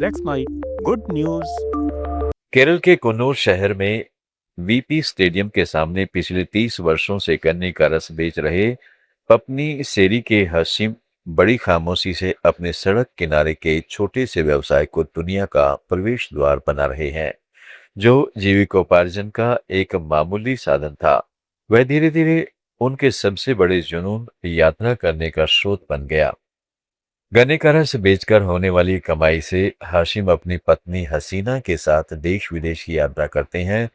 That's my good news. Kerala के कन्नौज शहर में वीपी स्टेडियम के सामने पिछले 30 वर्षों से गन्ने का रस बेच रहे पपनी सेरी के हाशिम बड़ी खामोशी से अपने सड़क किनारे के छोटे से व्यवसाय को दुनिया का प्रवेश द्वार बना रहे हैं। जो जीविकोपार्जन का एक मामूली साधन था, वह धीरे धीरे उनके सबसे बड़े जुनून यात्रा करने का स्रोत बन गया। गन्ने का रस बेचकर होने वाली कमाई से हाशिम अपनी पत्नी हसीना के साथ देश विदेश की यात्रा करते हैं।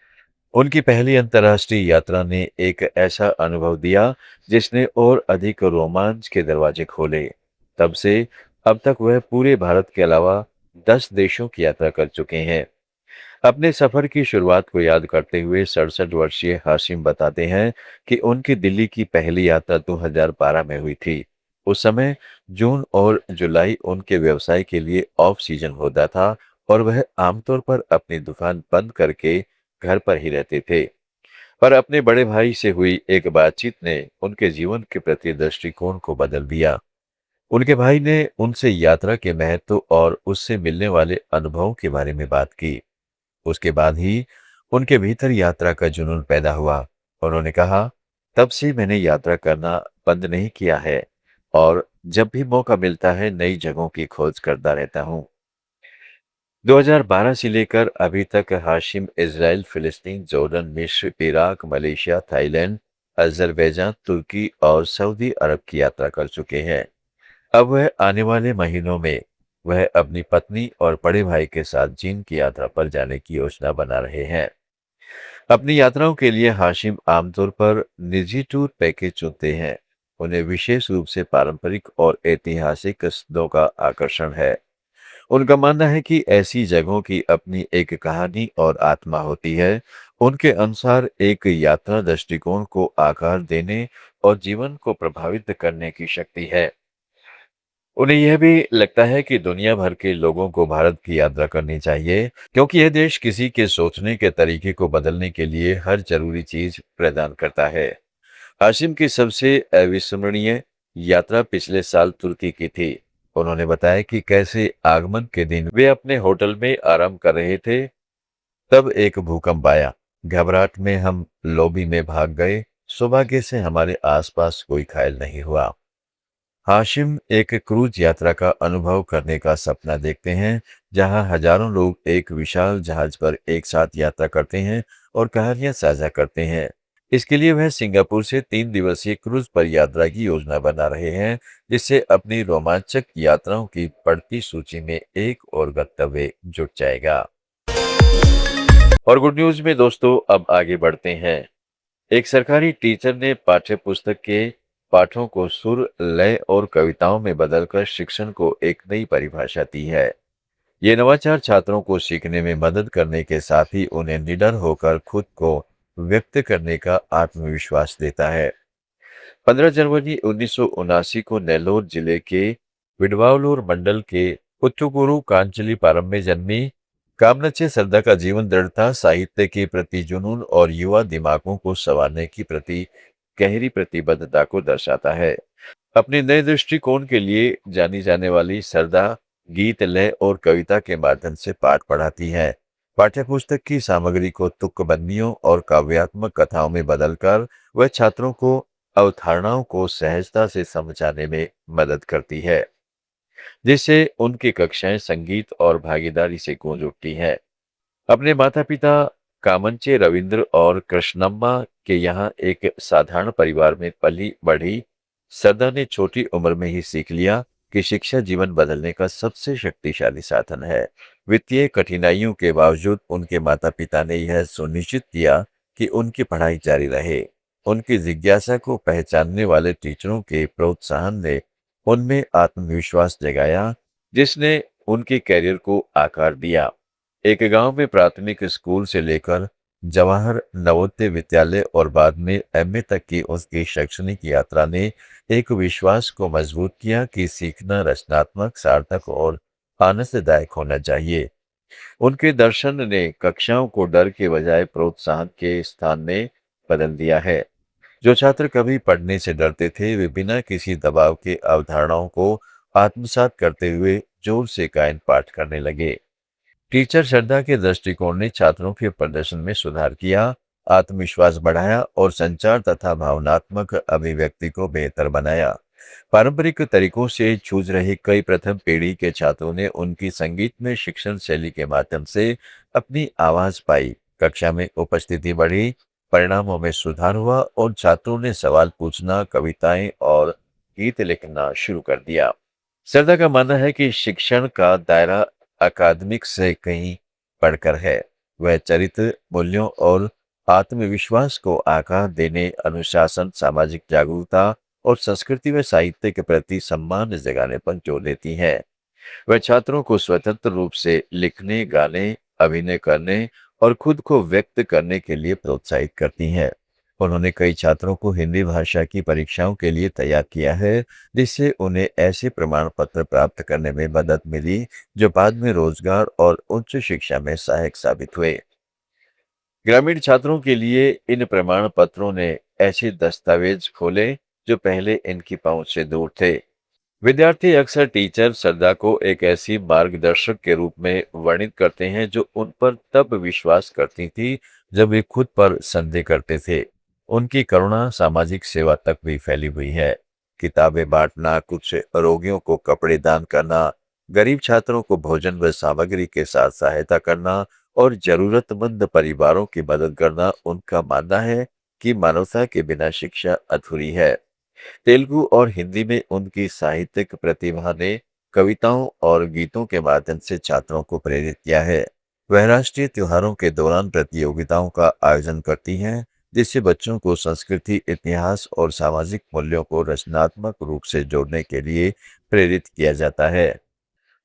उनकी पहली अंतर्राष्ट्रीय यात्रा ने एक ऐसा अनुभव दिया जिसने और अधिक रोमांच के दरवाजे खोले। तब से अब तक वह पूरे भारत के अलावा 10 देशों की यात्रा कर चुके हैं। अपने सफर की शुरुआत को याद करते हुए 67 वर्षीय हाशिम बताते हैं कि उनकी दिल्ली की पहली यात्रा 2012 में हुई थी। उस समय जून और जुलाई उनके व्यवसाय के लिए ऑफ सीजन होता था और वह आमतौर पर अपनी दुकान बंद करके घर पर ही रहते थे। पर अपने बड़े भाई से हुई एक बातचीत ने उनके जीवन के प्रति दृष्टिकोण को बदल दिया। उनके भाई ने उनसे यात्रा के महत्व और उससे मिलने वाले अनुभवों के बारे में बात की। उसके बाद ही उनके भीतर यात्रा का जुनून पैदा हुआ। उन्होंने कहा, तब से मैंने यात्रा करना बंद नहीं किया है और जब भी मौका मिलता है नई जगहों की खोज करता रहता हूँ। 2012 से लेकर अभी तक हाशिम इजराइल, फिलिस्तीन, जॉर्डन, मिस्र, इराक, मलेशिया, थाईलैंड, अजरबैजान, तुर्की और सऊदी अरब की यात्रा कर चुके हैं। अब वह आने वाले महीनों में वह अपनी पत्नी और बड़े भाई के साथ चीन की यात्रा पर जाने की योजना बना रहे हैं। अपनी यात्राओं के लिए हाशिम आमतौर पर निजी टूर पैकेज चुनते हैं। उन्हें विशेष रूप से पारंपरिक और ऐतिहासिक स्थलों का आकर्षण है। उनका मानना है कि ऐसी जगहों की अपनी एक कहानी और आत्मा होती है। उनके अनुसार एक यात्रा दृष्टिकोण को आकार देने और जीवन को प्रभावित करने की शक्ति है। उन्हें यह भी लगता है कि दुनिया भर के लोगों को भारत की यात्रा करनी चाहिए, क्योंकि यह देश किसी के सोचने के तरीके को बदलने के लिए हर जरूरी चीज प्रदान करता है। हाशिम की सबसे अविस्मरणीय यात्रा पिछले साल तुर्की की थी। उन्होंने बताया कि कैसे आगमन के दिन वे अपने होटल में आराम कर रहे थे, तब एक भूकंप आया। घबराहट में हम लॉबी में भाग गए। सौभाग्य से हमारे आसपास कोई घायल नहीं हुआ। हाशिम एक क्रूज यात्रा का अनुभव करने का सपना देखते हैं, जहां हजारों लोग एक विशाल जहाज पर एक साथ यात्रा करते हैं और कहानियां साझा करते हैं। इसके लिए वह सिंगापुर से 3 दिवसीय क्रूज पर यात्रा की योजना बना रहे हैं, जिससे अपनी रोमांचक यात्राओं की बढ़ती सूची में एक और गंतव्य जुट जाएगा। और गुड न्यूज में दोस्तों अब आगे बढ़ते हैं। एक सरकारी टीचर ने पाठ्य पुस्तक के पाठों को सुर, लय और कविताओं में बदलकर शिक्षण को एक नई परिभाषा दी है। ये नवाचार छात्रों को सीखने में मदद करने के साथ ही उन्हें निडर होकर खुद को व्यक्त करने का आत्मविश्वास देता है। 15 जनवरी 1979 को नेल्लोर जिले के विडवालूर मंडल के पुत्तुकुरु कांचलीपारम में जन्मी कामनचे सरदा का जीवन दृढ़ता, साहित्य के प्रति जुनून और युवा दिमागों को संवारने की प्रति गहरी प्रतिबद्धता को दर्शाता है। अपने नए दृष्टिकोण के लिए जानी जाने वाली सरदा गीत, लय और कविता के माध्यम से पाठ पढ़ाती है। पाठ्यपुस्तक की सामग्री को तुकबंदियों और काव्यात्मक कथाओं में बदलकर वह छात्रों को अवधारणाओं को सहजता से समझाने में मदद करती है, जिससे उनकी कक्षाएं संगीत और भागीदारी से गूंज उठती हैं। अपने माता-पिता कामंचे रविंद्र और कृष्णम्मा के यहाँ एक साधारण परिवार में पली बढ़ी सदा ने छोटी उम्र में ही सीख लिया कि शिक्षा जीवन बदलने का सबसे शक्तिशाली साधन है। वित्तीय कठिनाइयों के बावजूद उनके माता-पिता ने यह सुनिश्चित किया कि उनकी पढ़ाई जारी रहे। उनकी जिज्ञासा को पहचानने वाले टीचरों के प्रोत्साहन ने उनमें आत्मविश्वास जगाया, जिसने उनके कैरियर को आकार दिया। एक गांव में प्राथमिक स्कूल से लेकर जवाहर नवोदय विद्यालय और बाद में एमए तक की उसकी शैक्षणिक यात्रा ने एक विश्वास को मजबूत किया कि सीखना रचनात्मक, सार्थक और आनंददायक होना चाहिए। उनके दर्शन ने कक्षाओं को डर के बजाय प्रोत्साहन के स्थान में बदल दिया है। जो छात्र कभी पढ़ने से डरते थे, वे बिना किसी दबाव के अवधारणाओं को आत्मसात करते हुए जोर से गायन पाठ करने लगे। टीचर श्रद्धा के दृष्टिकोण ने छात्रों के प्रदर्शन में सुधार किया, आत्मविश्वास बढ़ाया और संचार तथा भावनात्मक अभिव्यक्ति को बेहतर बनाया। पारंपरिक तरीकों से जूझ रहे कई प्रथम पीढ़ी के छात्रों ने उनकी संगीत में शिक्षण शैली के माध्यम से अपनी आवाज पाई। कक्षा में उपस्थिति बढ़ी, परिणामों में सुधार हुआ और छात्रों ने सवाल पूछना, कविताएं और गीत लिखना शुरू कर दिया। श्रद्धा का मानना है कि शिक्षण का दायरा अकादमिक से कहीं बढ़कर है। वह चरित्र, मूल्यों और आत्मविश्वास को आकार देने, अनुशासन, सामाजिक जागरूकता और संस्कृति व साहित्य के प्रति सम्मान जगाने पर जोर देती है। वह छात्रों को स्वतंत्र रूप से लिखने, गाने, अभिनय करने और खुद को व्यक्त करने के लिए प्रोत्साहित करती हैं। उन्होंने कई छात्रों को हिंदी भाषा की परीक्षाओं के लिए तैयार किया है, जिससे उन्हें ऐसे प्रमाण पत्र प्राप्त करने में मदद मिली जो बाद में रोजगार और उच्च शिक्षा में सहायक साबित हुए। ग्रामीण छात्रों के लिए इन प्रमाण पत्रों ने ऐसे दस्तावेज खोले जो पहले इनकी पहुंच से दूर थे। विद्यार्थी अक्सर टीचर श्रद्धा को एक ऐसी मार्गदर्शक के रूप में वर्णित करते हैं जो उन पर तब विश्वास करती थी जब वे खुद पर संदेह करते थे। उनकी करुणा सामाजिक सेवा तक भी फैली हुई है। किताबें बांटना, कुछ रोगियों को कपड़े दान करना, गरीब छात्रों को भोजन व सामग्री के साथ सहायता करना और जरूरतमंद परिवारों की मदद करना उनका मानना है कि मानवता के बिना शिक्षा अधूरी है। तेलुगु और हिंदी में उनकी साहित्यिक प्रतिभा ने कविताओं और गीतों के माध्यम से छात्रों को प्रेरित किया है। वह राष्ट्रीय त्योहारों के दौरान प्रतियोगिताओं का आयोजन करती हैं, जिससे बच्चों को संस्कृति, इतिहास और सामाजिक मूल्यों को रचनात्मक रूप से जोड़ने के लिए प्रेरित किया जाता है।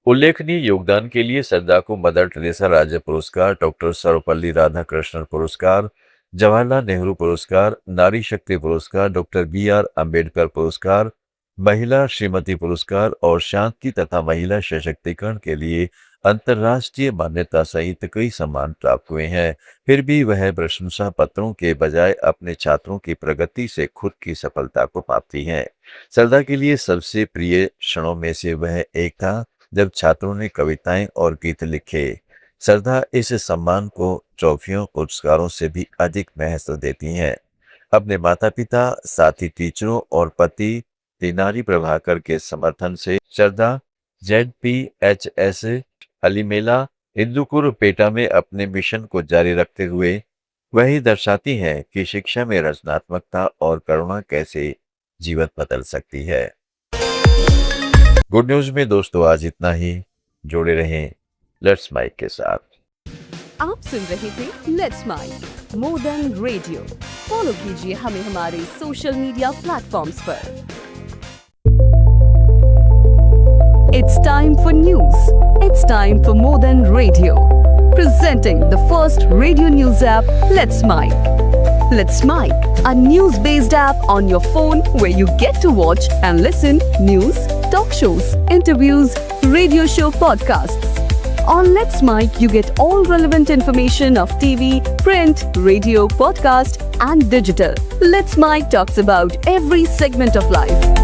उल्लेखनीय योगदान के लिए श्रद्धा को मदर टेरेसा राज्य पुरस्कार, डॉक्टर सर्वपल्ली राधाकृष्णन पुरस्कार, जवाहरलाल नेहरू पुरस्कार, नारी शक्ति पुरस्कार, डॉक्टर बी.आर. अम्बेडकर पुरस्कार, महिला श्रीमती पुरस्कार और शांति तथा महिला सशक्तिकरण के लिए अंतर्राष्ट्रीय मान्यता सहित कई सम्मान प्राप्त हुए हैं। फिर भी वह प्रशंसा पत्रों के बजाय अपने छात्रों की प्रगति से खुद की सफलता को पाती हैं। श्रद्धा के लिए सबसे प्रिय क्षणों में से वह एक था जब छात्रों ने कविताएं और गीत लिखे। श्रद्धा इस सम्मान को ट्रॉफियों, पुरस्कारों से भी अधिक महत्व देती हैं। अपने माता पिता, साथी टीचरों और पति तिनारी प्रभाकर के समर्थन से श्रद्धा ZPHS अलीमेला इंदुपुर पेटा में अपने मिशन को जारी रखते हुए वही दर्शाती हैं कि शिक्षा में रचनात्मकता और करुणा कैसे जीवन बदल सकती है। गुड न्यूज में दोस्तों आज इतना ही। जुड़े रहें लेट्स माइक के साथ। आप सुन रहे थे let's mic more than radio. Follow कीजिए हमें हमारे सोशल मीडिया प्लेटफॉर्म्स पर। It's time for news. It's time for more than radio. Presenting the first radio news app, Let's Mic. Let's Mic, a news-based app on your phone where you get to watch and listen news, talk shows, interviews, radio show podcasts. On Let's Mic, you get all relevant information of TV, print, radio, podcast, and digital. Let's Mic talks about every segment of life.